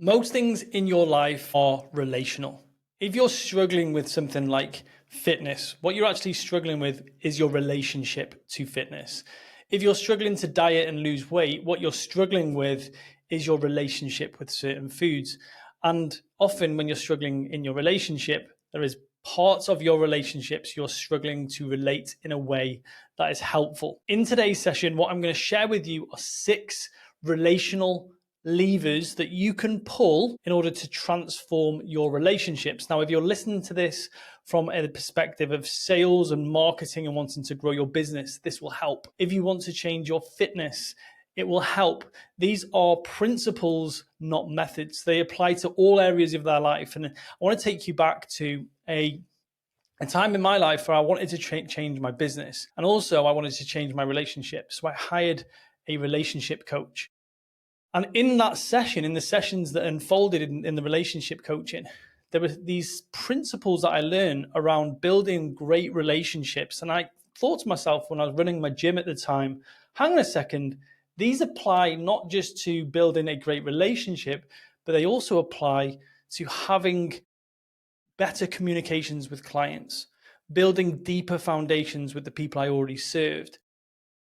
Most things in your life are relational. If you're struggling with something like fitness, what you're actually struggling with is your relationship to fitness. If you're struggling to diet and lose weight, what you're struggling with is your relationship with certain foods. And often, when you're struggling in your relationship, there is parts of your relationships you're struggling to relate in a way that is helpful. In today's session, what I'm going to share with you are 6 relational levers that you can pull in order to transform your relationships. Now, if you're listening to this from a perspective of sales and marketing and wanting to grow your business, this will help. If you want to change your fitness, it will help. These are principles, not methods. They apply to all areas of their life. And I want to take you back to a time in my life where I wanted to change my business. And also I wanted to change my relationship. So I hired a relationship coach. And in that session, in the sessions that unfolded in the relationship coaching, there were these principles that I learned around building great relationships. And I thought to myself when I was running my gym at the time, hang on a second, these apply not just to building a great relationship, but they also apply to having better communications with clients, building deeper foundations with the people I already served.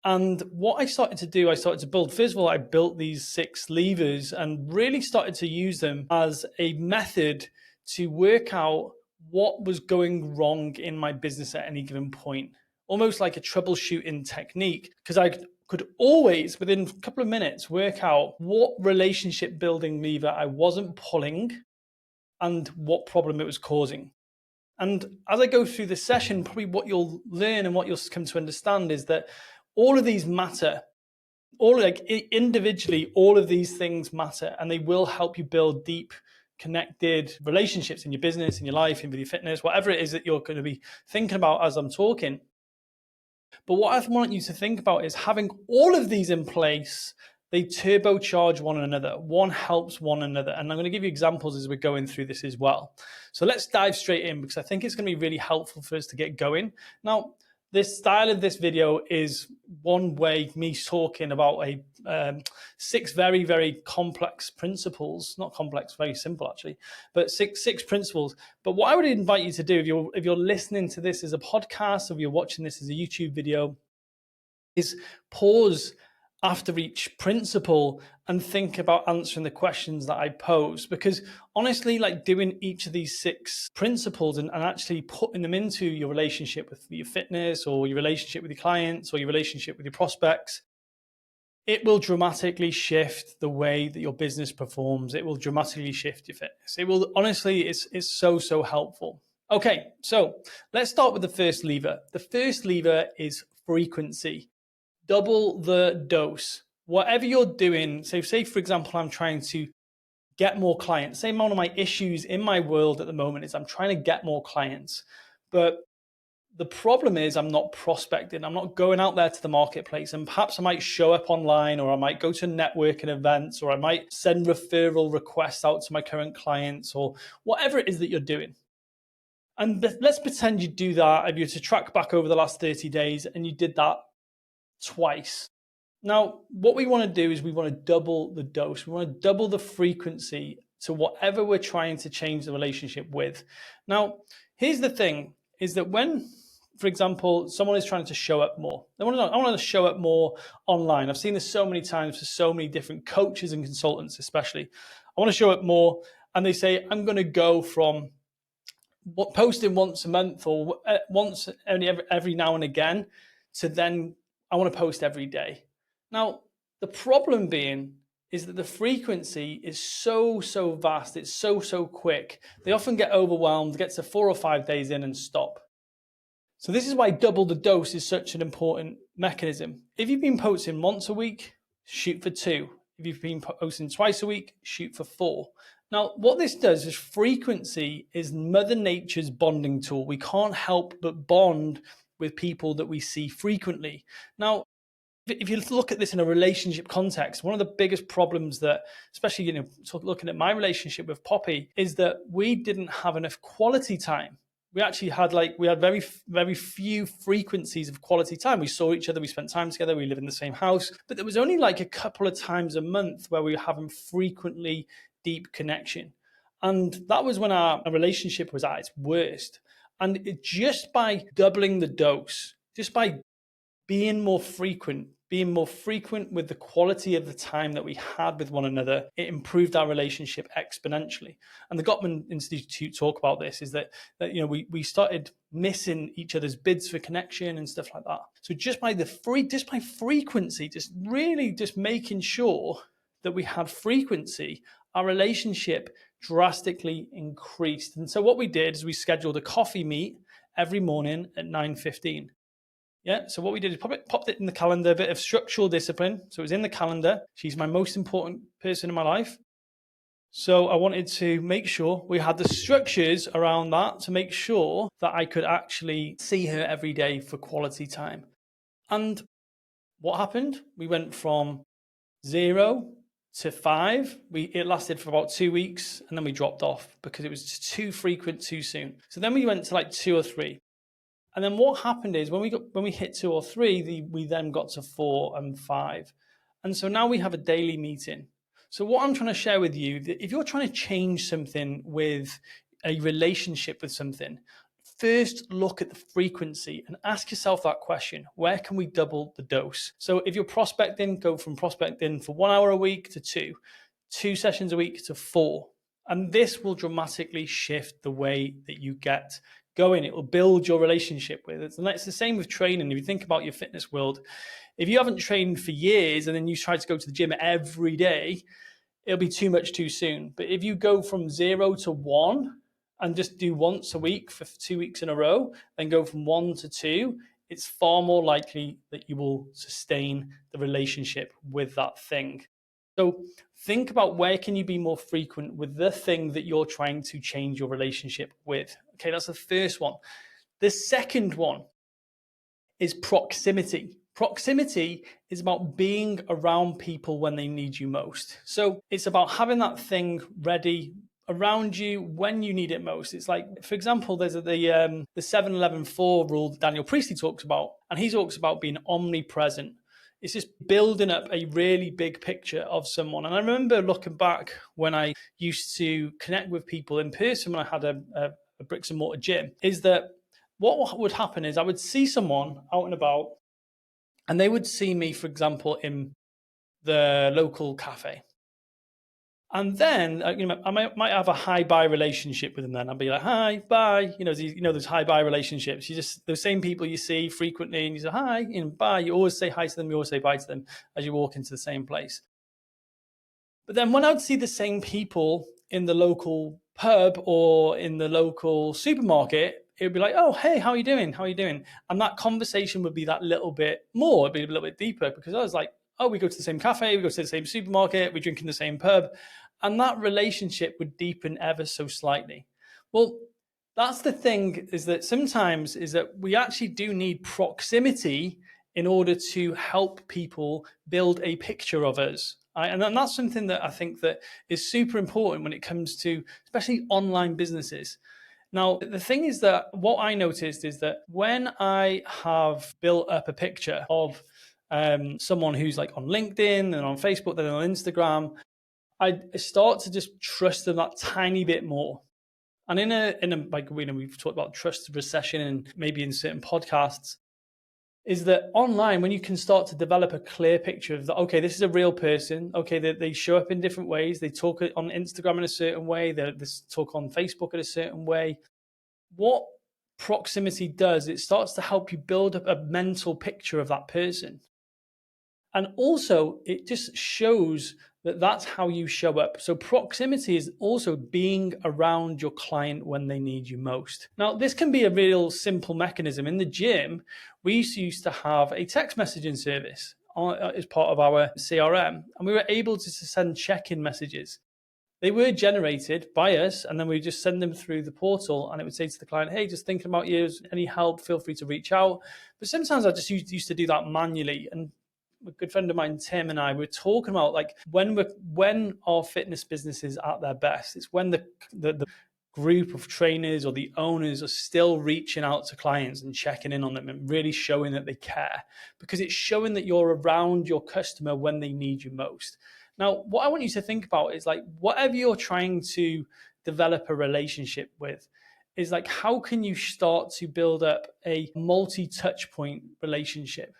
And what I started to do, I started to build, first of all, I built these 6 levers and really started to use them as a method to work out what was going wrong in my business at any given point, almost like a troubleshooting technique, because I could always, within a couple of minutes, work out what relationship building lever I wasn't pulling and what problem it was causing. And as I go through the session, probably what you'll learn and what you'll come to understand is that all of these matter. Individually, all of these things matter, and they will help you build deep, connected relationships in your business, in your life, in with your fitness, whatever it is that you're going to be thinking about as I'm talking. But what I want you to think about is having all of these in place, they turbocharge one another. One helps one another. And I'm going to give you examples as we're going through this as well. So let's dive straight in because I think it's going to be really helpful for us to get going. Now, this style of this video is one way me talking about 6 very, very complex principles, not complex, very simple actually, but six principles. But what I would invite you to do if you're listening to this as a podcast, or if you're watching this as a YouTube video, is pause after each principle and think about answering the questions that I pose. Because honestly, like doing each of these 6 principles and actually putting them into your relationship with your fitness or your relationship with your clients or your relationship with your prospects, it will dramatically shift the way that your business performs. It will dramatically shift your fitness. It will, honestly, it's so helpful. Okay, so let's start with the first lever. The first lever is frequency. Double the dose. Whatever you're doing, so say, for example, I'm trying to get more clients. Say one of my issues in my world at the moment is I'm trying to get more clients. But the problem is I'm not prospecting. I'm not going out there to the marketplace. And perhaps I might show up online, or I might go to networking events, or I might send referral requests out to my current clients, or whatever it is that you're doing. And let's pretend you do that. If you were to track back over the last 30 days and you did that twice. Now, what we want to do is we want to double the dose. We want to double the frequency to whatever we're trying to change the relationship with. Now, here's the thing, is that when, for example, someone is trying to show up more, I want to show up more online. I've seen this so many times for so many different coaches and consultants, especially. I want to show up more, and they say, I'm going to go from posting once a month or once every now and again to then I want to post every day. Now, the problem being is that the frequency is so vast. It's so quick. They often get overwhelmed, get to 4 or 5 days in and stop. So this is why double the dose is such an important mechanism. If you've been posting once a week, shoot for 2. If you've been posting twice a week, shoot for 4. Now, what this does is frequency is Mother Nature's bonding tool. We can't help but bond with people that we see frequently. Now, if you look at this in a relationship context, one of the biggest problems that, especially looking at my relationship with Poppy, is that we didn't have enough quality time. We actually had very few frequencies of quality time. We saw each other, we spent time together, we lived in the same house, but there was only like a couple of times a month where we were having frequently deep connection. And that was when our relationship was at its worst. And just by doubling the dose, just by being more frequent with the quality of the time that we had with one another, it improved our relationship exponentially. And the Gottman Institute talk about this, is that we started missing each other's bids for connection and stuff like that. So just by frequency, just really just making sure that we had frequency, our relationship drastically increased. And so what we did is we scheduled a coffee meet every morning at 9:15. Yeah, so what we did is popped it in the calendar, a bit of structural discipline. So it was in the calendar. She's my most important person in my life. So I wanted to make sure we had the structures around that to make sure that I could actually see her every day for quality time. And what happened? We went from 0 to 5. It lasted for about 2 weeks, and then we dropped off because it was too frequent too soon. So then we went to like 2 or 3. And then what happened is when we hit 2 or 3, we then got to 4 and 5. And so now we have a daily meeting. So what I'm trying to share with you, that if you're trying to change something with a relationship with something, first look at the frequency and ask yourself that question: where can we double the dose? So if you're prospecting, go from prospecting for 1 hour a week to 2 sessions a week to 4. And this will dramatically shift the way that you get going. It will build your relationship with it. And it's the same with training. If you think about your fitness world, if you haven't trained for years and then you try to go to the gym every day, it'll be too much too soon. But if you go from 0 to 1 and just do once a week for 2 weeks in a row, then go from 1 to 2, it's far more likely that you will sustain the relationship with that thing. So think about where can you be more frequent with the thing that you're trying to change your relationship with. Okay, that's the first one. The second one is proximity. Proximity is about being around people when they need you most. So it's about having that thing ready around you when you need it most. It's like, for example, there's the 7-11-4 rule that Daniel Priestley talks about, and he talks about being omnipresent. It's just building up a really big picture of someone. And I remember looking back when I used to connect with people in person when I had a bricks and mortar gym, is that what would happen is I would see someone out and about, and they would see me, for example, in the local cafe. And then I might have a hi-bye relationship with them. Then I'll be like, hi, bye. Those hi-bye relationships. You just, those same people you see frequently, and you say hi and bye. You always say hi to them. You always say bye to them as you walk into the same place. But then when I would see the same people in the local pub or in the local supermarket, it would be like, oh, hey, how are you doing? How are you doing? And that conversation would be that little bit more, it'd be a little bit deeper, because I was like, oh, we go to the same cafe, we go to the same supermarket, we drink in the same pub. And that relationship would deepen ever so slightly. Well, that's the thing, is that sometimes is that we actually do need proximity in order to help people build a picture of us. And that's something that I think that is super important when it comes to especially online businesses. Now, the thing is that what I noticed is that when I have built up a picture of someone who's like on LinkedIn and on Facebook, then on Instagram, I start to just trust them that tiny bit more. And in a like, we've talked about trust recession and maybe in certain podcasts, is that online, when you can start to develop a clear picture of that, okay, this is a real person. Okay, they show up in different ways. They talk on Instagram in a certain way. They talk on Facebook in a certain way. What proximity does, it starts to help you build up a mental picture of that person. And also, it just shows that that's how you show up. So proximity is also being around your client when they need you most. Now, this can be a real simple mechanism. In the gym, we used to have a text messaging service as part of our CRM, and we were able to send check-in messages. They were generated by us, and then we just send them through the portal, and it would say to the client, hey, just thinking about you, any help, feel free to reach out. But sometimes I just used to do that manually. And a good friend of mine, Tim, and I were talking about like when our fitness business is at their best. It's when the group of trainers or the owners are still reaching out to clients and checking in on them and really showing that they care, because it's showing that you're around your customer when they need you most. Now, what I want you to think about is like, whatever you're trying to develop a relationship with, is like, how can you start to build up a multi-touch point relationship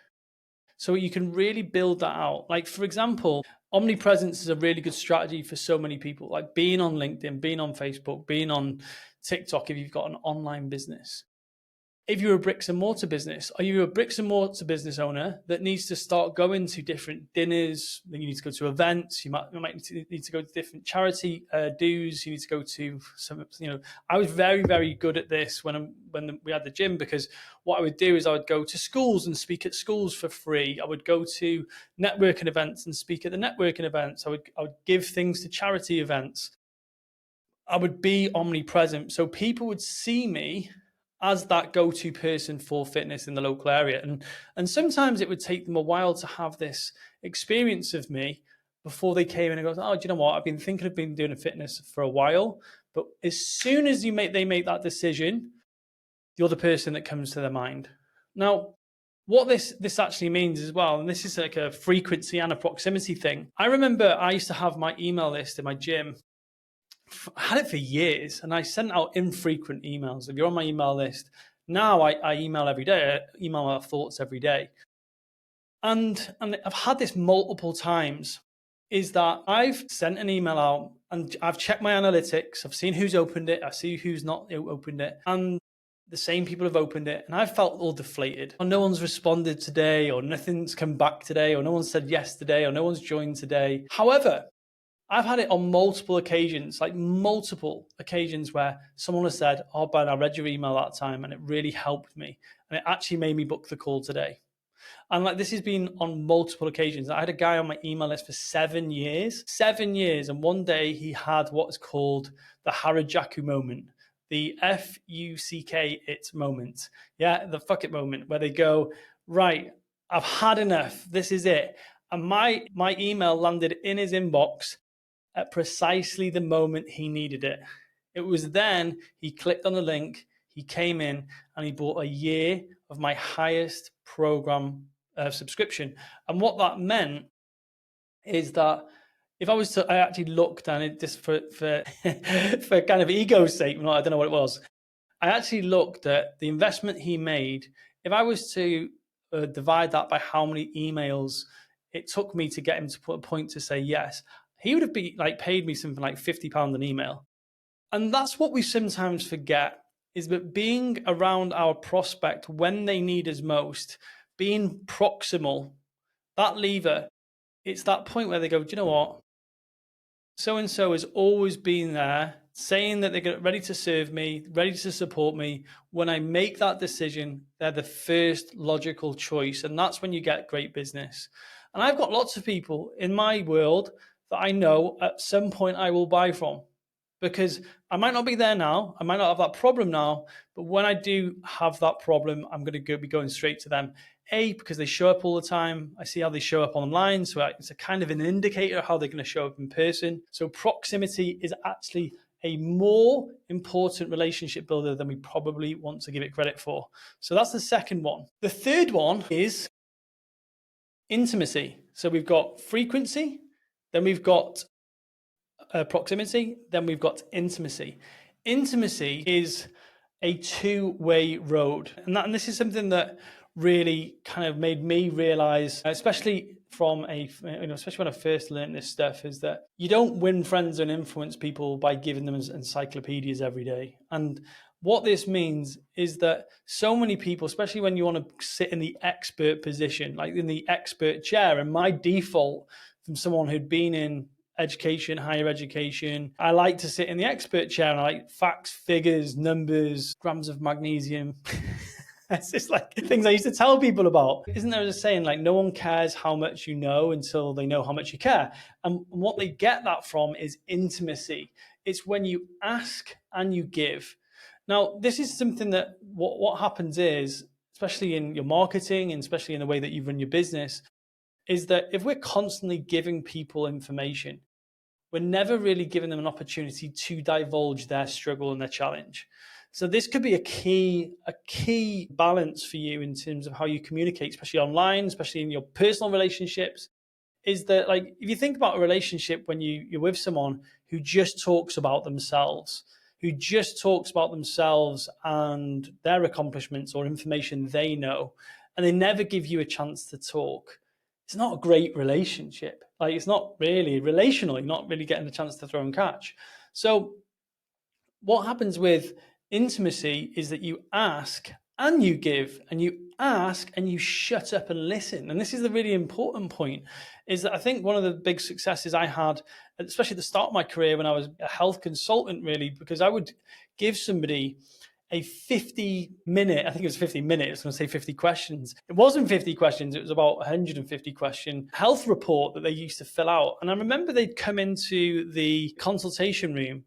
so you can really build that out? Like, for example, omnipresence is a really good strategy for so many people, like being on LinkedIn, being on Facebook, being on TikTok if you've got an online business. If you're a bricks and mortar business, are you a bricks and mortar business owner that needs to start going to different dinners? Then you need to go to events. You might need to go to different charity dues. You need to go to some. I was very, very good at this when we had the gym, because what I would do is I would go to schools and speak at schools for free. I would go to networking events and speak at the networking events. I would give things to charity events. I would be omnipresent, so people would see me as that go-to person for fitness in the local area. And sometimes it would take them a while to have this experience of me before they came in and goes, oh, do you know what? I've been thinking of being doing fitness for a while. But as soon as they make that decision, you're the person that comes to their mind. Now, what this actually means as well, and this is like a frequency and a proximity thing. I remember I used to have my email list in my gym. I had it for years, and I sent out infrequent emails. If you're on my email list, now I email every day. I email my thoughts every day. And I've had this multiple times, is that I've sent an email out and I've checked my analytics. I've seen who's opened it. I see who's not opened it. And the same people have opened it. And I've felt all deflated. Or no one's responded today, or nothing's come back today, or no one said yes today, or no one's joined today. However, I've had it on multiple occasions, where someone has said, oh, Ben, I read your email that time and it really helped me. And it actually made me book the call today. And like, this has been on multiple occasions. I had a guy on my email list for 7 years. And one day he had what's called the Harajuku moment, the FUCK it moment. Yeah, the fuck it moment, where they go, right, I've had enough. This is it. And my email landed in his inbox at precisely the moment he needed it. It was then he clicked on the link, he came in, and he bought a year of my highest program subscription. And what that meant is that if I actually looked, and it just for for kind of ego's sake, I don't know what it was, I actually looked at the investment he made. If I was to divide that by how many emails it took me to get him to put a point to say yes, he would have been paid me something like £50 an email. And that's what we sometimes forget, is that being around our prospect when they need us most, being proximal, that lever, it's that point where they go, do you know what? So-and-so has always been there, saying that they're ready to serve me, ready to support me. When I make that decision, they're the first logical choice. And that's when you get great business. And I've got lots of people in my world that I know at some point I will buy from, because I might not be there now. I might not have that problem now, but when I do have that problem, I'm going to be going straight to them. Because they show up all the time. I see how they show up online. So it's a kind of an indicator of how they're going to show up in person. So proximity is actually a more important relationship builder than we probably want to give it credit for. So that's the second one. The third one is intimacy. So we've got frequency, then we've got proximity, then we've got intimacy. Intimacy is a two-way road. And this is something that really kind of made me realize, especially especially when I first learned this stuff, is that you don't win friends and influence people by giving them encyclopedias every day. And what this means is that so many people, especially when you want to sit in the expert position, like in the expert chair, and my default from someone who'd been in education, higher education, I like to sit in the expert chair, and I like facts, figures, numbers, grams of magnesium. It's just like things I used to tell people about. Isn't there a saying, like, no one cares how much you know until they know how much you care? And what they get that from is intimacy. It's when you ask and you give. Now, this is something that what happens is, especially in your marketing and especially in the way that you run your business, is that if we're constantly giving people information, we're never really giving them an opportunity to divulge their struggle and their challenge. So this could be a key balance for you in terms of how you communicate, especially online, especially in your personal relationships. Is that, like, if you think about a relationship when you're with someone who just talks about themselves, and their accomplishments or information they know, and they never give you a chance to talk, it's not a great relationship. Like, it's not really relational. You're not really getting a chance to throw and catch. So what happens with intimacy is that you ask and you give, and you ask and you shut up and listen. And this is the really important point, is that I think one of the big successes I had, especially at the start of my career when I was a health consultant, really, because I would give somebody a 50-minute, I think it was 50 minutes, I was going to say 50 questions. It wasn't 50 questions, it was about 150 question health report that they used to fill out. And I remember they'd come into the consultation room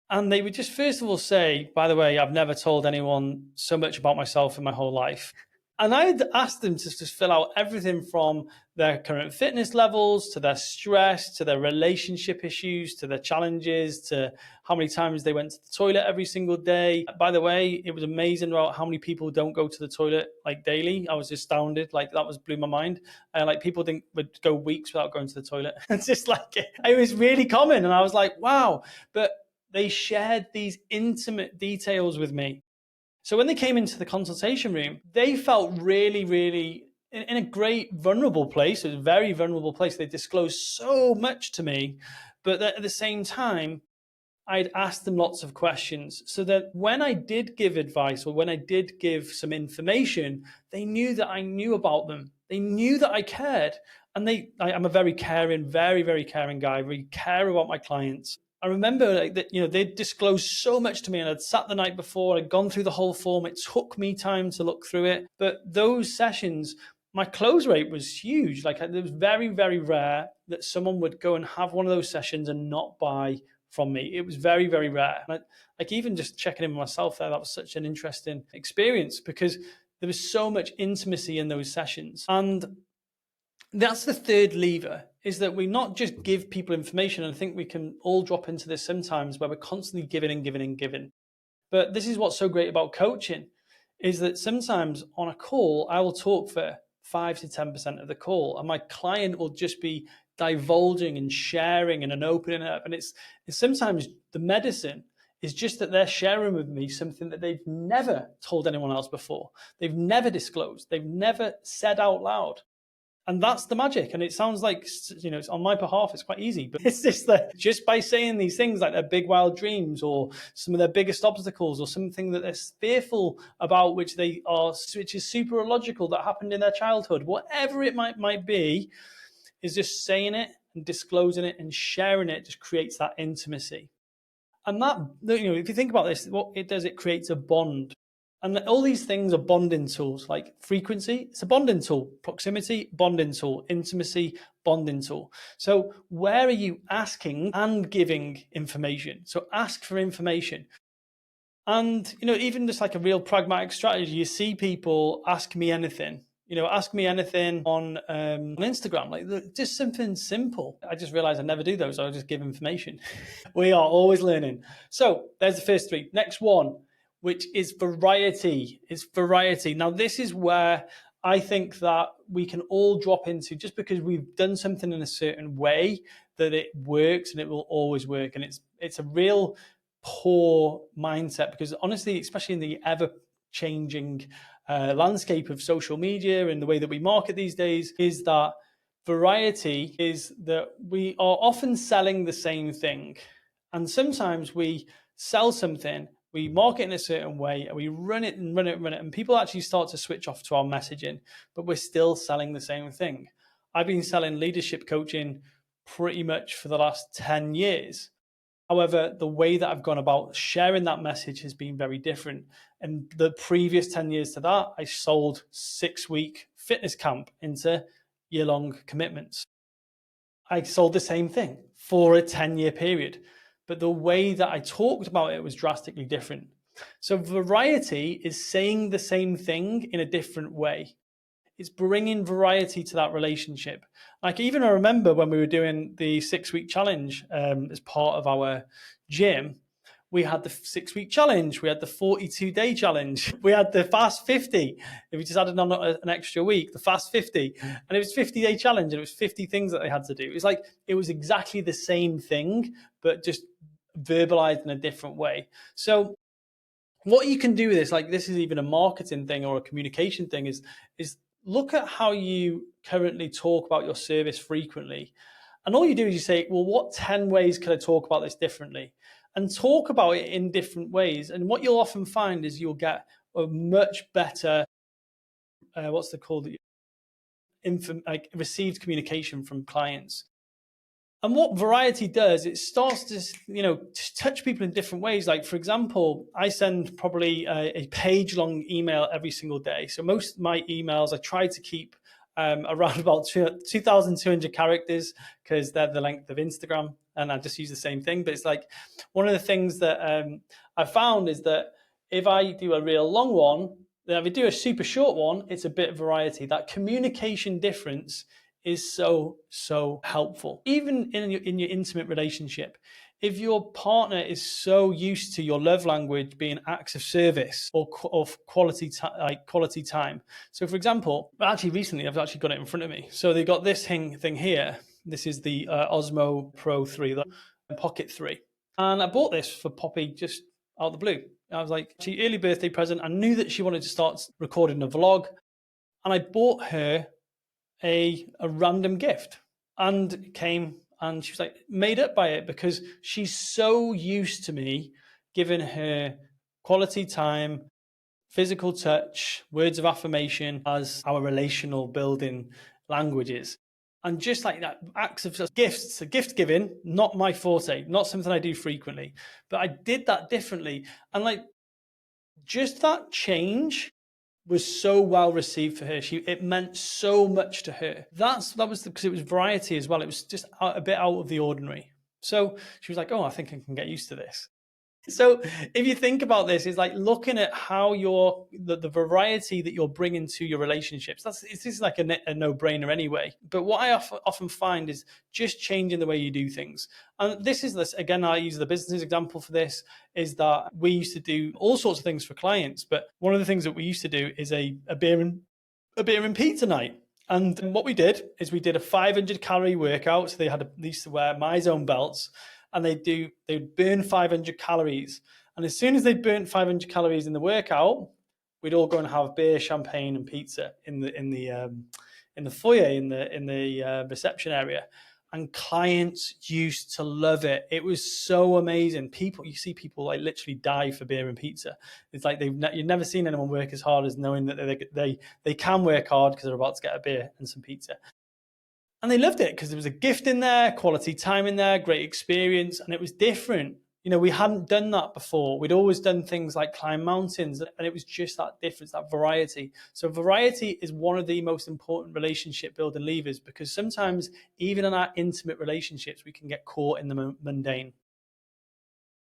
and they would just first of all say, by the way, I've never told anyone so much about myself in my whole life. And I had asked them to just fill out everything from their current fitness levels, to their stress, to their relationship issues, to their challenges, to how many times they went to the toilet every single day. By the way, it was amazing about how many people don't go to the toilet like daily. I was astounded. Like, that blew my mind. Like, people would go weeks without going to the toilet. It's just like, it was really common. And I was like, wow. But they shared these intimate details with me. So when they came into the consultation room, they felt really, really in a great vulnerable place. It was a very vulnerable place. They disclosed so much to me, but at the same time, I'd asked them lots of questions so that when I did give advice or when I did give some information, they knew that I knew about them. They knew that I cared. And I'm a very caring, very, very caring guy. I really care about my clients. I remember they'd disclosed so much to me, and I'd sat the night before, I'd gone through the whole form. It took me time to look through it. But those sessions, my close rate was huge. Like, it was very, very rare that someone would go and have one of those sessions and not buy from me. It was very, very rare. Like, even just checking in with myself there, that was such an interesting experience because there was so much intimacy in those sessions. And that's the third lever, is that we not just give people information. And I think we can all drop into this sometimes where we're constantly giving and giving and giving. But this is what's so great about coaching, is that sometimes on a call, I will talk for 5 to 10% of the call, and my client will just be divulging and sharing and opening up. And it's sometimes the medicine is just that they're sharing with me something that they've never told anyone else before. They've never disclosed. They've never said out loud. And that's the magic. And it sounds like, it's on my behalf, it's quite easy, but it's just that just by saying these things like their big wild dreams or some of their biggest obstacles or something that they're fearful about, which is super illogical, that happened in their childhood, whatever it might be, is just saying it and disclosing it and sharing it just creates that intimacy. And that, if you think about this, what it does, it creates a bond. And all these things are bonding tools. Like frequency, it's a bonding tool. Proximity, bonding tool. Intimacy, bonding tool. So where are you asking and giving information? So ask for information. And, even just like a real pragmatic strategy, you see people ask me anything. Ask me anything on Instagram, like just something simple. I just realized I never do those. I'll just give information. We are always learning. So there's the first three. Next one, which is variety. It's variety. Now, this is where I think that we can all drop into, just because we've done something in a certain way, that it works and it will always work. And it's a real poor mindset, because honestly, especially in the ever-changing landscape of social media and the way that we market these days, is that variety is that we are often selling the same thing. And sometimes we sell something, we market in a certain way, and we run it, and people actually start to switch off to our messaging, but we're still selling the same thing. I've been selling leadership coaching pretty much for the last 10 years. However, the way that I've gone about sharing that message has been very different. And the previous 10 years to that, I sold 6-week fitness camp into year-long commitments. I sold the same thing for a 10-year period, but the way that I talked about it was drastically different. So variety is saying the same thing in a different way. It's bringing variety to that relationship. Like even I remember when we were doing the 6-week challenge as part of our gym, we had the 6-week challenge, we had the 42-day challenge, we had the fast 50. If we just added on an extra week, the fast 50, and it was 50-day challenge, and it was 50 things that they had to do. It was like it was exactly the same thing, but just verbalized in a different way. So what you can do with this, like this is even a marketing thing or a communication thing, is look at how you currently talk about your service frequently. And all you do is you say, well, what 10 ways could I talk about this differently? And talk about it in different ways. And what you'll often find is you'll get a much better, what's the called, like received communication from clients. And what variety does, it starts to, to touch people in different ways. Like, for example, I send probably a page-long email every single day. So most of my emails, I try to keep around about 2,200 characters because they're the length of Instagram. And I just use the same thing. But it's like one of the things that I found is that if I do a real long one, then if I do a super short one, it's a bit of variety. That communication difference is so helpful. Even in your intimate relationship, if your partner is so used to your love language being acts of service or of quality time. So for example, actually recently I've actually got it in front of me. So they got this thing here. This is the Osmo Pro 3, the Pocket 3. And I bought this for Poppy just out of the blue. I was like, she early birthday present. I knew that she wanted to start recording a vlog. And I bought her a random gift, and came and she was like made up by it because she's so used to me giving her quality time, physical touch, words of affirmation as our relational building languages. And just like that, acts of gifts, gift giving, not my forte, not something I do frequently, but I did that differently. And like just that change was so well received for her. It meant so much to her. That was because it was variety as well. It was just a bit out of the ordinary. So she was like, "Oh, I think I can get used to this." So if you think about this, it's like looking at how the variety that you're bringing to your relationships. This is like a no-brainer anyway. But what I often find is just changing the way you do things. And this again, I use the business example for this, is that we used to do all sorts of things for clients. But one of the things that we used to do is a beer and pizza night. And what we did is we did a 500 calorie workout. So they used to wear My Zone belts, and they'd burn 500 calories. And as soon as they burnt 500 calories in the workout, we'd all go and have beer, champagne, and pizza in the foyer, in the reception area. And clients used to love it. It was so amazing. You see people like literally die for beer and pizza. It's like you've never seen anyone work as hard as knowing that they can work hard because they're about to get a beer and some pizza. And they loved it because there was a gift in there, quality time in there, great experience, and it was different. We hadn't done that before. We'd always done things like climb mountains, and it was just that difference, that variety. So variety is one of the most important relationship building levers, because sometimes even in our intimate relationships, we can get caught in the mundane.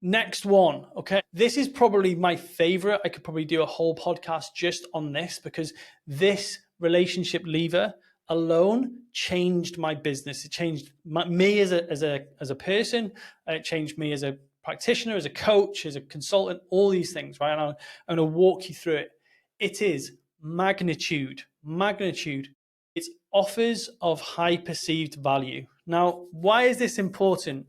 Next one, okay? This is probably my favorite. I could probably do a whole podcast just on this, because this relationship lever alone changed my business. It changed me as a person. It changed me as a practitioner, as a coach, as a consultant, all these things, right? And I'm going to walk you through it. It is magnitude. It's offers of high perceived value. Now, why is this important?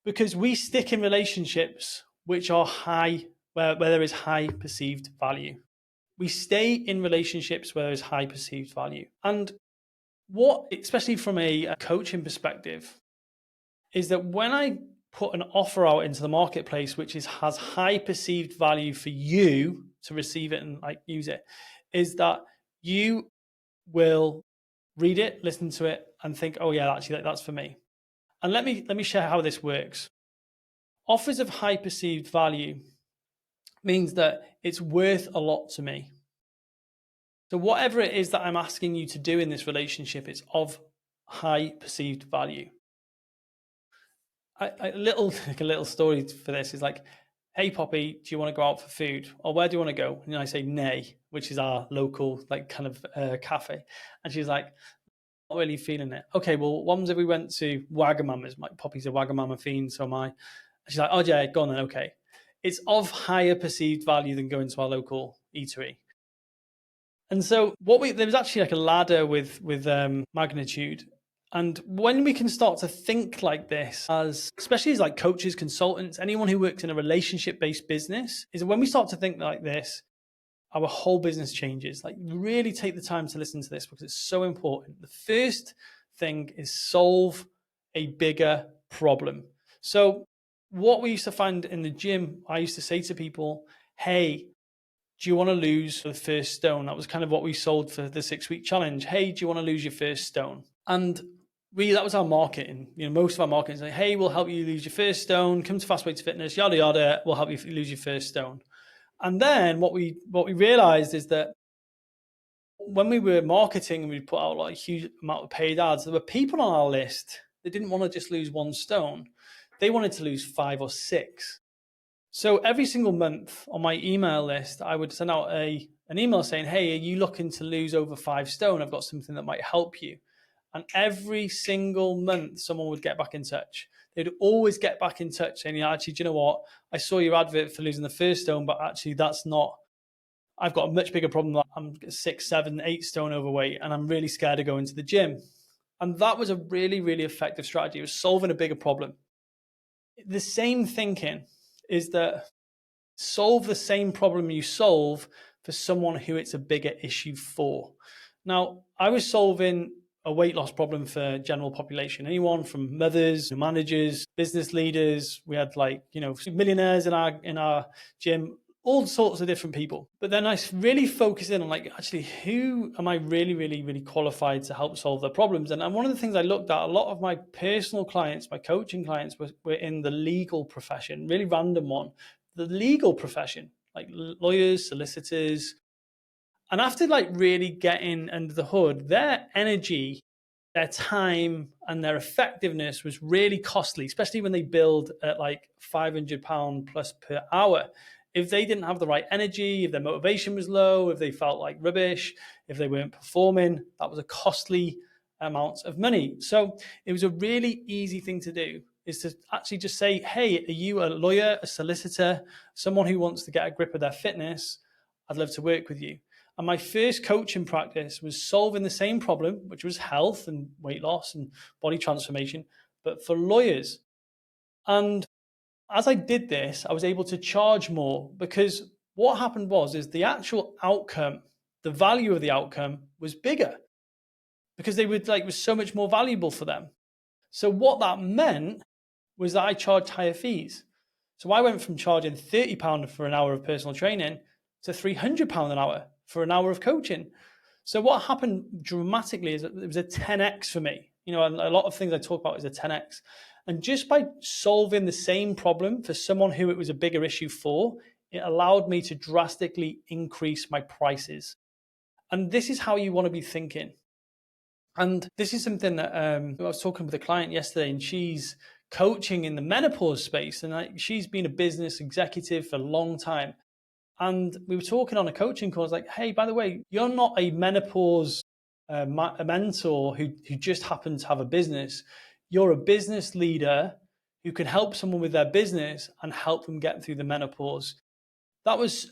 Because we stick in relationships which are high, where there is high perceived value. We stay in relationships where there's high perceived value. And what, especially from a coaching perspective, is that when I put an offer out into the marketplace which has high perceived value for you to receive it and like use it, is that you will read it, listen to it, and think, oh yeah, actually that's for me. And let me share how this works. Offers of high perceived value means that it's worth a lot to me. So whatever it is that I'm asking you to do in this relationship, it's of high perceived value. A little story for this is like, hey Poppy, do you want to go out for food? Or where do you want to go? And I say nay, which is our local like kind of cafe. And she's like, not really feeling it. Okay, well, what happens if we went to Wagamama's? My Poppy's a Wagamama fiend, so am I. And she's like, oh yeah, go on then, okay. It's of higher perceived value than going to our local eatery. And so there was actually like a ladder with magnitude. And when we can start to think like this, as especially as like coaches, consultants, anyone who works in a relationship-based business, is when we start to think like this, our whole business changes. Like, really take the time to listen to this because it's so important. The first thing is solve a bigger problem. So what we used to find in the gym, I used to say to people, hey, do you want to lose the first stone? That was kind of what we sold for the 6-week challenge. Hey, do you want to lose your first stone? And that was our marketing. Most of our marketing is like, hey, we'll help you lose your first stone. Come to Fast Way to Fitness, yada, yada. We'll help you lose your first stone. And then what we realized is that when we were marketing and we put out like a huge amount of paid ads, there were people on our list that didn't want to just lose 1 stone. They wanted to lose 5 or 6. So every single month on my email list, I would send out an email saying, hey, are you looking to lose over 5 stone? I've got something that might help you. And every single month, someone would get back in touch. They'd always get back in touch saying, actually, do you know what? I saw your advert for losing the first stone, but actually that's not, I've got a much bigger problem. I'm 6, 7, 8 stone overweight, and I'm really scared of going to the gym. And that was a really, really effective strategy. It was solving a bigger problem. The same thinking is that solve the same problem you solve for someone who it's a bigger issue for. Now, I was solving a weight loss problem for general population, anyone from mothers, managers, business leaders. We had millionaires in our gym, all sorts of different people. But then I really focused in on actually, who am I really, really, really qualified to help solve their problems? And one of the things I looked at, a lot of my personal clients, my coaching clients were in the legal profession, really random one, the legal profession, like lawyers, solicitors. And after really getting under the hood, their energy, their time, and their effectiveness was really costly, especially when they billed at £500 plus per hour. If they didn't have the right energy, if their motivation was low, if they felt like rubbish, if they weren't performing, that was a costly amount of money. So it was a really easy thing to do, is to actually just say, hey, are you a lawyer, a solicitor, someone who wants to get a grip of their fitness? I'd love to work with you. And my first coaching practice was solving the same problem, which was health and weight loss and body transformation, but for lawyers. And as I did this, I was able to charge more, because what happened is the actual outcome, the value of the outcome was bigger, because they would was so much more valuable for them. So what that meant was that I charged higher fees. So I went from charging £30 for an hour of personal training to £300 an hour for an hour of coaching. So what happened dramatically is that it was a 10x for me. A lot of things I talk about is a 10x. And just by solving the same problem for someone who it was a bigger issue for, it allowed me to drastically increase my prices. And this is how you want to be thinking. And this is something that I was talking with a client yesterday, and she's coaching in the menopause space. And she's been a business executive for a long time. And we were talking on a coaching call. I was like, hey, by the way, you're not a menopause a mentor who just happens to have a business. You're a business leader who can help someone with their business and help them get through the menopause. That was,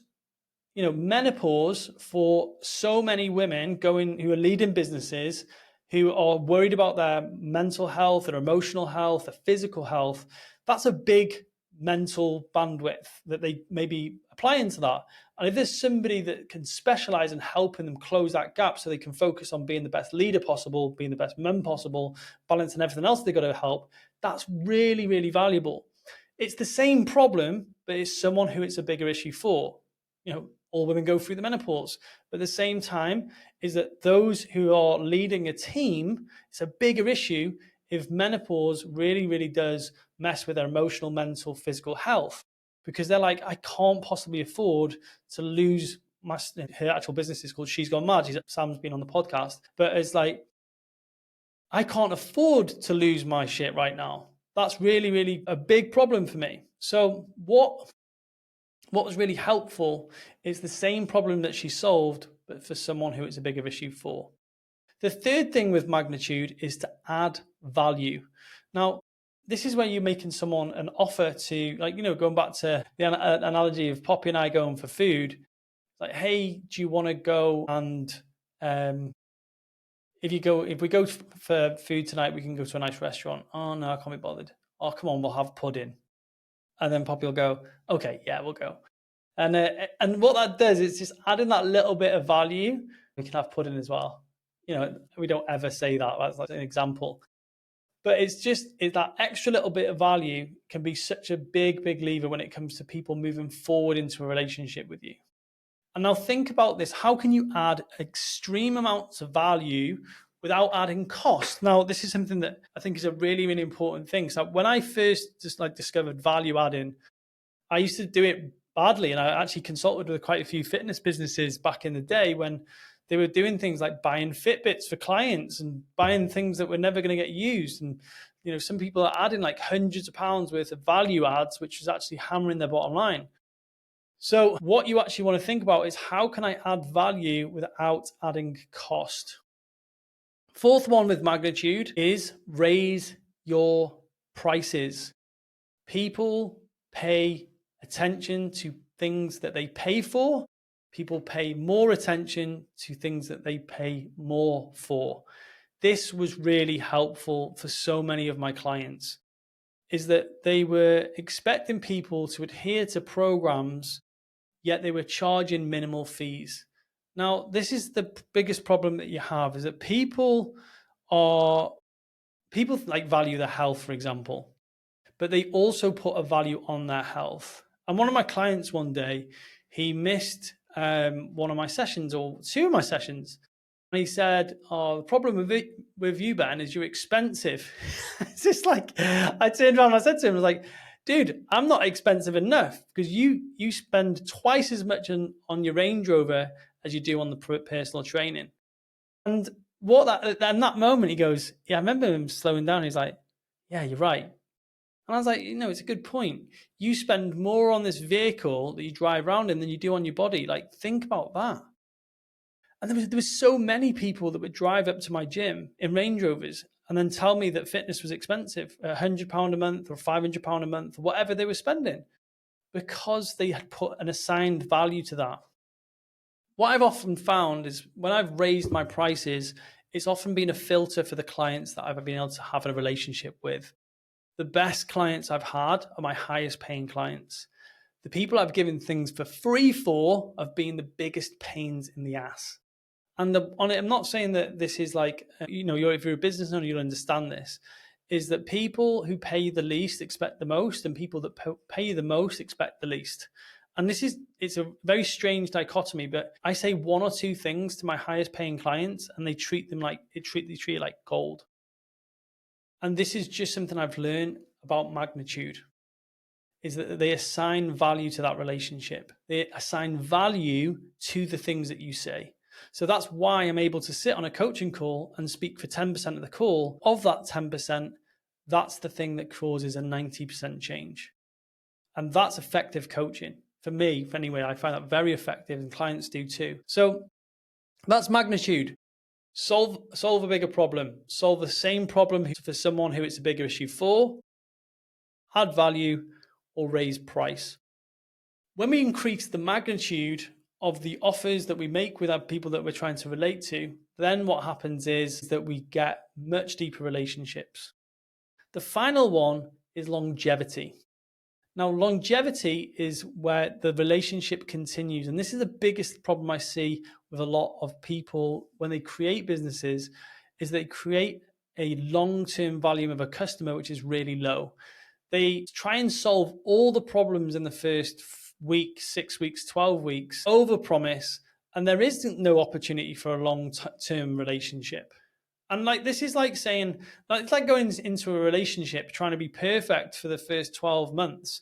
menopause for so many women who are leading businesses, who are worried about their mental health, their emotional health, their physical health. That's a big mental bandwidth that they maybe apply into that. And if there's somebody that can specialize in helping them close that gap so they can focus on being the best leader possible, being the best mum possible, balancing everything else they've got to help, that's really, really valuable. It's the same problem, but it's someone who it's a bigger issue for. All women go through the menopause. But at the same time, is that those who are leading a team, it's a bigger issue if menopause really, really does mess with their emotional, mental, physical health, because they're like, I can't possibly afford to lose her actual business is called She's Gone Mad. Sam's been on the podcast, but it's like, I can't afford to lose my shit right now. That's really, really a big problem for me. So what What was really helpful is the same problem that she solved, but for someone who it's a bigger issue for. The third thing with magnitude is to add value. Now, this is where you're making someone an offer to, like, going back to the analogy of Poppy and I going for food. Like, hey, do you want to go and if we go for food tonight, we can go to a nice restaurant. Oh no, I can't be bothered. Oh, come on, we'll have pudding. And then Poppy will go, okay, yeah, we'll go. And what that does is just adding that little bit of value. We can have pudding as well. We don't ever say that. That's like an example. But it's that extra little bit of value can be such a big, big lever when it comes to people moving forward into a relationship with you. And now think about this. How can you add extreme amounts of value without adding cost? Now, this is something that I think is a really, really important thing. So when I first discovered value adding, I used to do it badly. And I actually consulted with quite a few fitness businesses back in the day when they were doing things like buying Fitbits for clients and buying things that were never going to get used. And, some people are adding like hundreds of pounds worth of value adds, which was actually hammering their bottom line. So what you actually want to think about is, how can I add value without adding cost? Fourth one with magnitude is raise your prices. People pay attention to things that they pay for. People pay more attention to things that they pay more for. This was really helpful for so many of my clients, is that they were expecting people to adhere to programs, yet they were charging minimal fees. Now, this is the biggest problem that you have, is that people like value their health, for example, but they also put a value on their health. And one of my clients one day, he missed one of my sessions, or two of my sessions. And he said, the problem with you, Ben, is you're expensive. It's just like, I turned around and I said to him, I was like, dude, I'm not expensive enough, because you spend twice as much on your Range Rover as you do on the personal training. And in that moment, he goes, yeah, I remember him slowing down. He's like, yeah, you're right. And I was like, it's a good point. You spend more on this vehicle that you drive around in than you do on your body. Like, think about that. And there was so many people that would drive up to my gym in Range Rovers and then tell me that fitness was expensive, £100 a month or £500 a month, whatever they were spending, because they had put an assigned value to that. What I've often found is, when I've raised my prices, it's often been a filter for the clients that I've been able to have a relationship with. The best clients I've had are my highest paying clients. The people I've given things for free for have been the biggest pains in the ass. And I'm not saying that this is like, if you're a business owner, you'll understand this, is that people who pay the least expect the most, and people that pay the most expect the least. And it's a very strange dichotomy, but I say one or two things to my highest paying clients and they treat it like gold. And this is just something I've learned about magnitude, is that they assign value to that relationship. They assign value to the things that you say. So that's why I'm able to sit on a coaching call and speak for 10% of the call. Of that 10%, that's the thing that causes a 90% change. And that's effective coaching. For me, anyway, I find that very effective, and clients do too. So that's magnitude. Solve a bigger problem. Solve the same problem for someone who it's a bigger issue for. Add value or raise price. When we increase the magnitude of the offers that we make with our people that we're trying to relate to, then what happens is that we get much deeper relationships. The final one is longevity. Now, longevity is where the relationship continues. And this is the biggest problem I see with a lot of people when they create businesses, is they create a long-term volume of a customer, which is really low. They try and solve all the problems in the first week, 6 weeks, 12 weeks, overpromise, and there isn't no opportunity for a long-term relationship. And this is like saying, it's like going into a relationship trying to be perfect for the first 12 months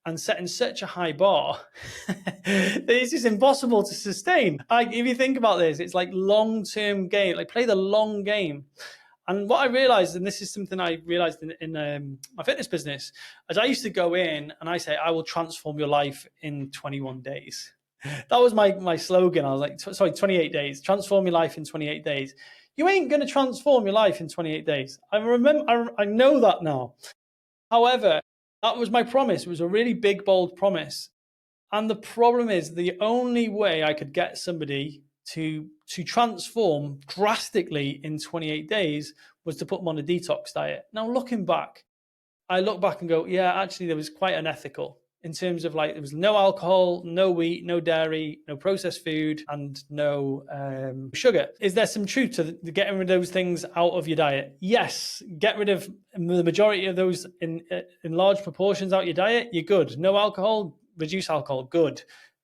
and setting such a high bar that it's just impossible to sustain. If you think about this, it's like long-term game, like play the long game. And what I realized, and this is something I realized in my fitness business, is I used to go in and I say, I will transform your life in 21 days. That was my slogan. I was like, sorry, 28 days. Transform your life in 28 days. You ain't going to transform your life in 28 days. I know that now. However, that was my promise. It was a really big, bold promise. And the problem is the only way I could get somebody to transform drastically in 28 days was to put them on a detox diet. Now, looking back, I look back and go, yeah, actually, there was quite unethical in terms of like there was no alcohol, no wheat, no dairy, no processed food, and no sugar. Is there some truth to getting rid of those things out of your diet? Yes, get rid of the majority of those in large proportions out of your diet. You're good. No alcohol, reduce alcohol. Good.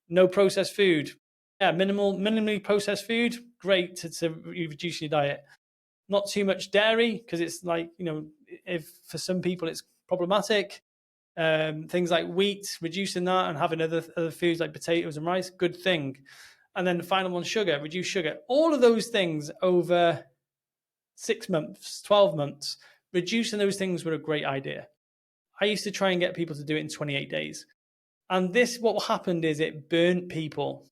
No processed food. Yeah, minimally processed food. Great to reduce your diet. Not too much dairy because it's like, if for some people it's problematic. Things like wheat, reducing that and having other foods like potatoes and rice, good thing. And then the final one, sugar, reduce sugar. All of those things over 6 months, 12 months, reducing those things were a great idea. I used to try and get people to do it in 28 days. And what happened is it burnt people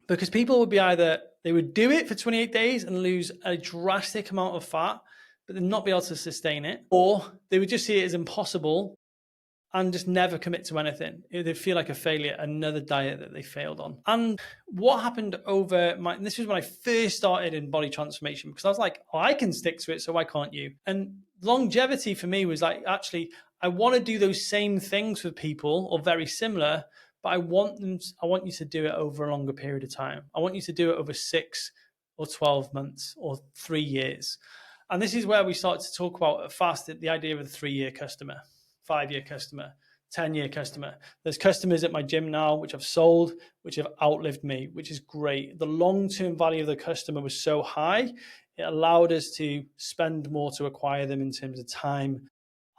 because people would be they would do it for 28 days and lose a drastic amount of fat, but then not be able to sustain it, or they would just see it as impossible and just never commit to anything. They'd feel like a failure, another diet that they failed on. And what happened this was when I first started in body transformation, because I was like, I can stick to it, so why can't you? And longevity for me was like, actually, I want to do those same things with people or very similar, but I want you to do it over a longer period of time. I want you to do it over 6 or 12 months or 3 years. And this is where we start to talk about the idea of a 3-year customer. 5-year customer, 10-year customer. There's customers at my gym now, which I've sold, which have outlived me, which is great. The long-term value of the customer was so high, it allowed us to spend more to acquire them in terms of time,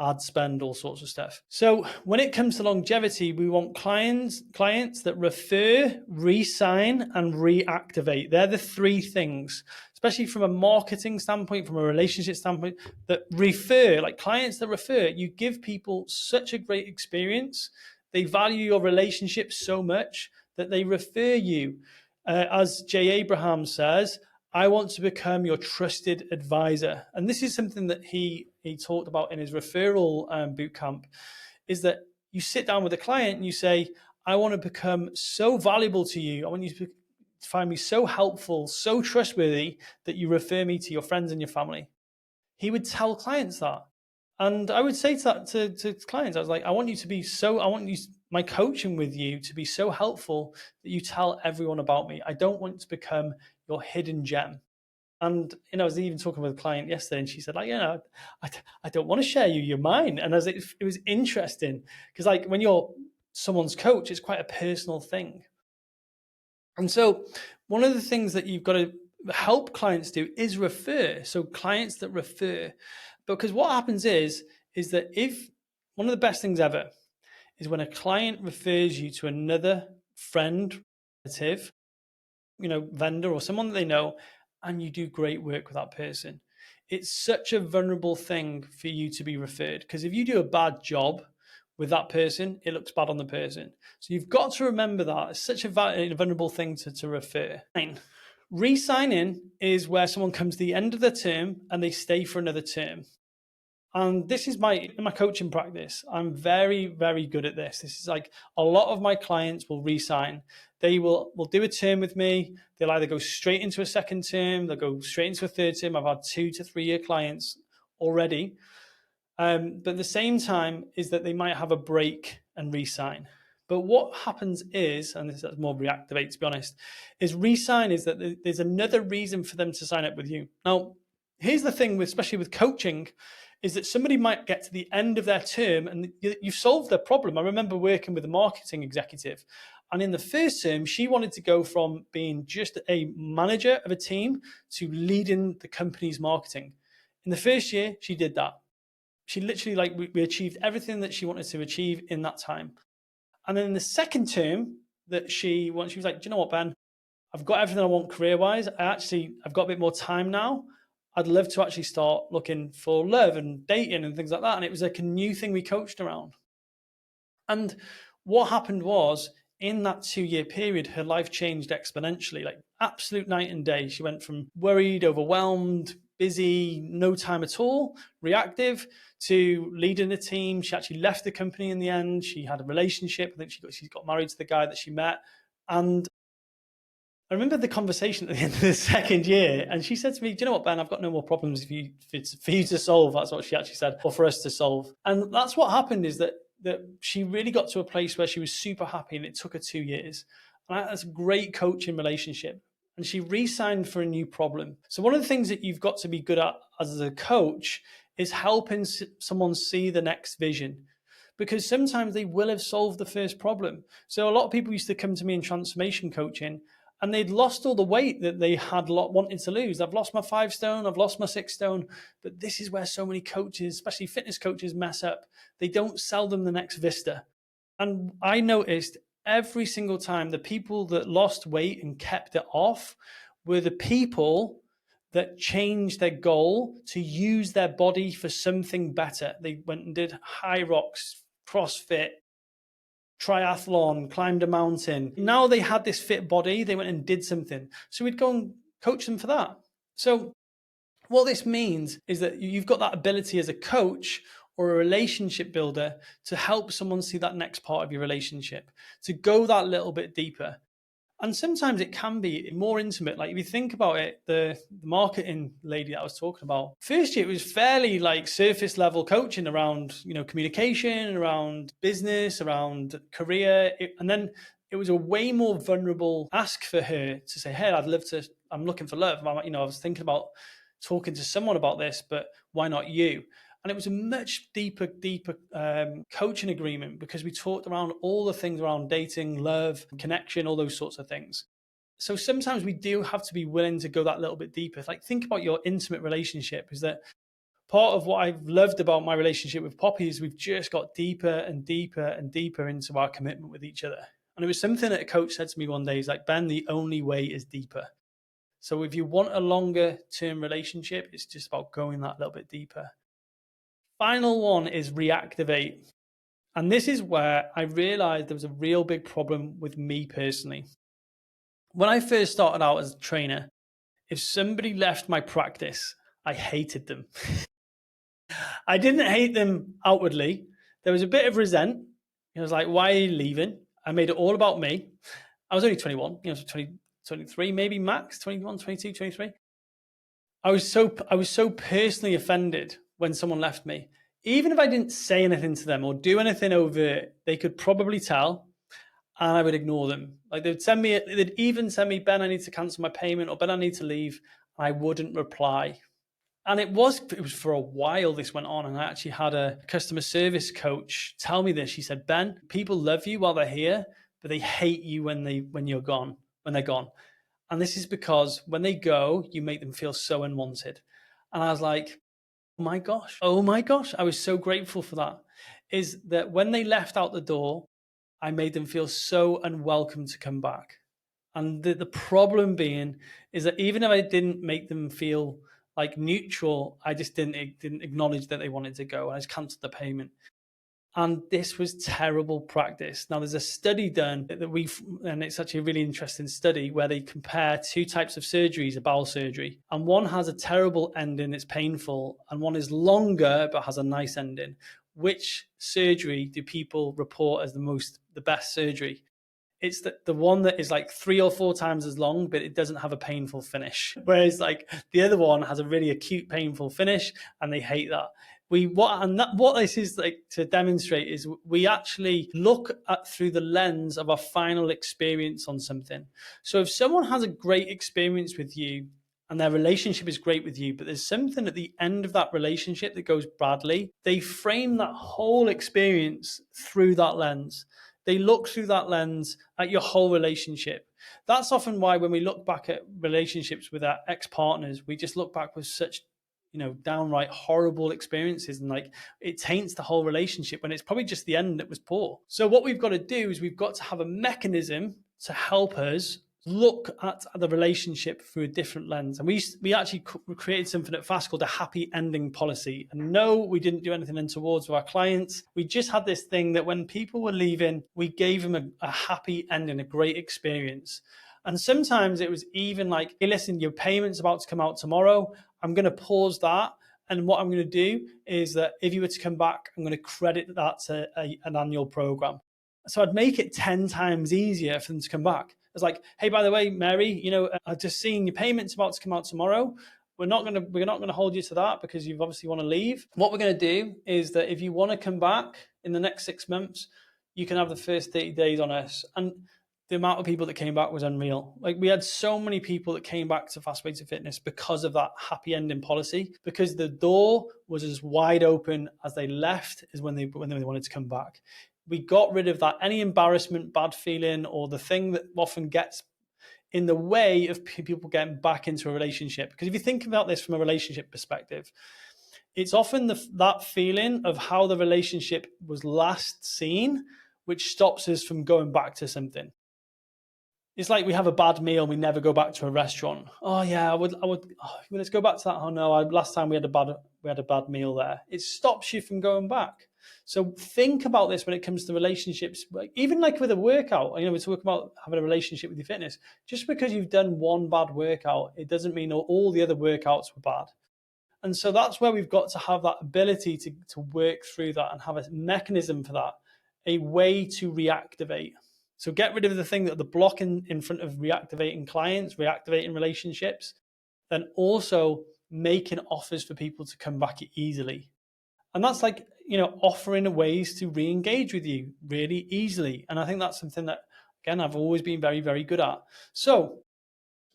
ad spend, all sorts of stuff. So when it comes to longevity, we want clients that refer, re-sign, and reactivate. They're the 3 things, especially from a marketing standpoint, from a relationship standpoint, that refer, like clients that refer. You give people such a great experience. They value your relationship so much that they refer you. As Jay Abraham says, I want to become your trusted advisor. And this is something that he talked about in his referral boot camp, is that you sit down with a client and you say, I want to become so valuable to you. I want you to find me so helpful, so trustworthy that you refer me to your friends and your family. He would tell clients that. And I would say to clients, I was like, I want my coaching with you to be so helpful that you tell everyone about me. I don't want to become your hidden gem. And I was even talking with a client yesterday, and she said, like, I don't want to share you. You're mine. And it was interesting because, like, when you're someone's coach, it's quite a personal thing. And so, one of the things that you've got to help clients do is refer. So, clients that refer, because what happens is that if one of the best things ever is when a client refers you to another friend, relative, vendor, or someone that they know, and you do great work with that person. It's such a vulnerable thing for you to be referred, because if you do a bad job with that person, it looks bad on the person. So you've got to remember that. It's such a vulnerable thing to refer. Re-signing is where someone comes to the end of their term and they stay for another term. And this is in my coaching practice. I'm very, very good at this. This is like a lot of my clients will re-sign. They will do a term with me. They'll either go straight into a second term, they'll go straight into a third term. I've had 2 to 3 year clients already. But at the same time is that they might have a break and re-sign. But what happens is, and this is more reactivate to be honest, is re-sign is that there's another reason for them to sign up with you. Now, here's the thing, especially with coaching, is that somebody might get to the end of their term and you've solved their problem. I remember working with a marketing executive, and in the first term, she wanted to go from being just a manager of a team to leading the company's marketing. In the first year, she did that. She literally, we achieved everything that she wanted to achieve in that time. And then in the second term she was like, do you know what, Ben? I've got everything I want career-wise. I've got a bit more time now. I'd love to actually start looking for love and dating and things like that. And it was like a new thing we coached around. And what happened was, in that 2-year period, her life changed exponentially, like absolute night and day. She went from worried, overwhelmed, busy, no time at all, reactive, to leading a team. She actually left the company in the end. She had a relationship. I think she got married to the guy that she met. And I remember the conversation at the end of the second year, and she said to me, "Do you know what, Ben? I've got no more problems for you to solve." That's what she actually said, or for us to solve. And that's what happened, is that she really got to a place where she was super happy, and it took her 2 years. And that's a great coaching relationship. And she re-signed for a new problem. So one of the things that you've got to be good at as a coach is helping someone see the next vision, because sometimes they will have solved the first problem. So a lot of people used to come to me in transformation coaching, and they'd lost all the weight that they had wanted to lose. I've lost my 5 stone, I've lost my 6 stone. But this is where so many coaches, especially fitness coaches, mess up. They don't sell them the next Vista. And I noticed every single time the people that lost weight and kept it off were the people that changed their goal to use their body for something better. They went and did high rocks, CrossFit, triathlon, climbed a mountain. Now they had this fit body, they went and did something. So we'd go and coach them for that. So what this means is that you've got that ability as a coach or a relationship builder to help someone see that next part of your relationship, to go that little bit deeper. And sometimes it can be more intimate. Like if you think about it, the marketing lady that I was talking about, first year it was fairly like surface level coaching around, communication, around business, around career. And then it was a way more vulnerable ask for her to say, "Hey, I'm looking for love. I was thinking about talking to someone about this, but why not you?" And it was a much deeper coaching agreement, because we talked around all the things around dating, love, connection, all those sorts of things. So sometimes we do have to be willing to go that little bit deeper. Like think about your intimate relationship. Is that part of what I've loved about my relationship with Poppy is we've just got deeper and deeper and deeper into our commitment with each other. And it was something that a coach said to me one day. He's like, "Ben, the only way is deeper." So if you want a longer term relationship, it's just about going that little bit deeper. Final one is reactivate. And this is where I realized there was a real big problem with me personally. When I first started out as a trainer, if somebody left my practice, I hated them. I didn't hate them outwardly. There was a bit of resent. I was like, "Why are you leaving?" I made it all about me. I was only 21, 23, maybe max, 21, 22, 23. I was so personally offended when someone left me. Even if I didn't say anything to them or do anything overt, they could probably tell, and I would ignore them. Like they'd even send me, "Ben, I need to cancel my payment," or "Ben, I need to leave." I wouldn't reply. And it was for a while this went on. And I actually had a customer service coach tell me this. She said, "Ben, people love you while they're here, but they hate you when they're gone. And this is because when they go, you make them feel so unwanted." And I was like, oh my gosh. I was so grateful for that. Is that when they left out the door, I made them feel so unwelcome to come back. And the problem being is that even if I didn't make them feel like neutral, I just didn't acknowledge that they wanted to go. I just cancelled the payment. And this was terrible practice. Now, there's a study done and it's actually a really interesting study where they compare 2 types of surgeries, a bowel surgery, and one has a terrible ending, it's painful, and one is longer but has a nice ending. Which surgery do people report as the best surgery? It's the one that is like 3 or 4 times as long, but it doesn't have a painful finish. Whereas like the other one has a really acute, painful finish, and they hate that. What this is like to demonstrate is we actually look at through the lens of our final experience on something. So if someone has a great experience with you and their relationship is great with you, but there's something at the end of that relationship that goes badly, they frame that whole experience through that lens. They look through that lens at your whole relationship. That's often why when we look back at relationships with our ex-partners, we just look back with such downright horrible experiences, and like it taints the whole relationship when it's probably just the end that was poor. So what we've got to do is we've got to have a mechanism to help us look at the relationship through a different lens. And we actually created something at Fast called a happy ending policy. And no, we didn't do anything untowards with our clients. We just had this thing that when people were leaving, we gave them a happy ending, a great experience. And sometimes it was even like, hey, listen, your payment's about to come out tomorrow. I'm going to pause that. And what I'm going to do is that if you were to come back, I'm going to credit that to an annual program. So I'd make it 10 times easier for them to come back. It's like, hey, by the way, Mary, I've just seen your payment's about to come out tomorrow. We're not gonna hold you to that because you've obviously want to leave. What we're gonna do is that if you want to come back in the next 6 months, you can have the first 30 days on us. And the amount of people that came back was unreal. Like, we had so many people that came back to Fast Way to Fitness because of that happy ending policy, because the door was as wide open as they left as when they wanted to come back. We got rid of that, any embarrassment, bad feeling, or the thing that often gets in the way of people getting back into a relationship. Because if you think about this from a relationship perspective, it's often that feeling of how the relationship was last seen, which stops us from going back to something. It's like we have a bad meal, we never go back to a restaurant. Oh yeah, I would. Let's go back to that. Oh no, last time we had a bad meal there. It stops you from going back. So think about this when it comes to relationships, even like with a workout. We're talking about having a relationship with your fitness. Just because you've done one bad workout, it doesn't mean all the other workouts were bad. And so that's where we've got to have that ability to work through that and have a mechanism for that, a way to reactivate. So get rid of the thing that the block in front of reactivating clients, reactivating relationships, then also making offers for people to come back easily. And that's like, offering ways to re-engage with you really easily. And I think that's something that, again, I've always been very, very good at. So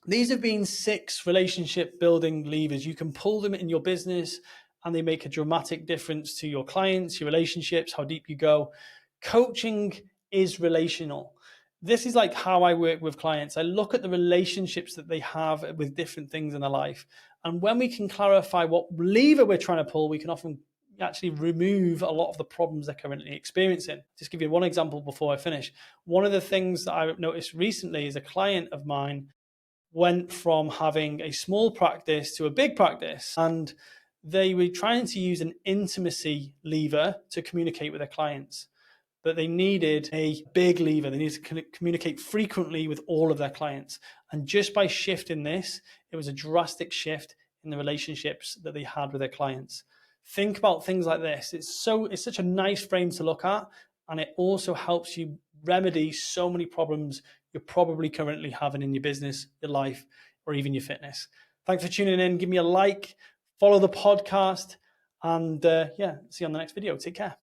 these have been 6 relationship building levers. You can pull them in your business and they make a dramatic difference to your clients, your relationships, how deep you go. Coaching is relational. This is like how I work with clients. I look at the relationships that they have with different things in their life. And when we can clarify what lever we're trying to pull, we can often actually remove a lot of the problems they're currently experiencing. Just give you one example before I finish. One of the things that I noticed recently is a client of mine went from having a small practice to a big practice, and they were trying to use an intimacy lever to communicate with their clients, but they needed a big lever. They needed to communicate frequently with all of their clients. And just by shifting this, it was a drastic shift in the relationships that they had with their clients. Think about things like this. It's such a nice frame to look at, and it also helps you remedy so many problems you're probably currently having in your business, your life, or even your fitness. Thanks for tuning in. Give me a like, follow the podcast, and see you on the next video. Take care.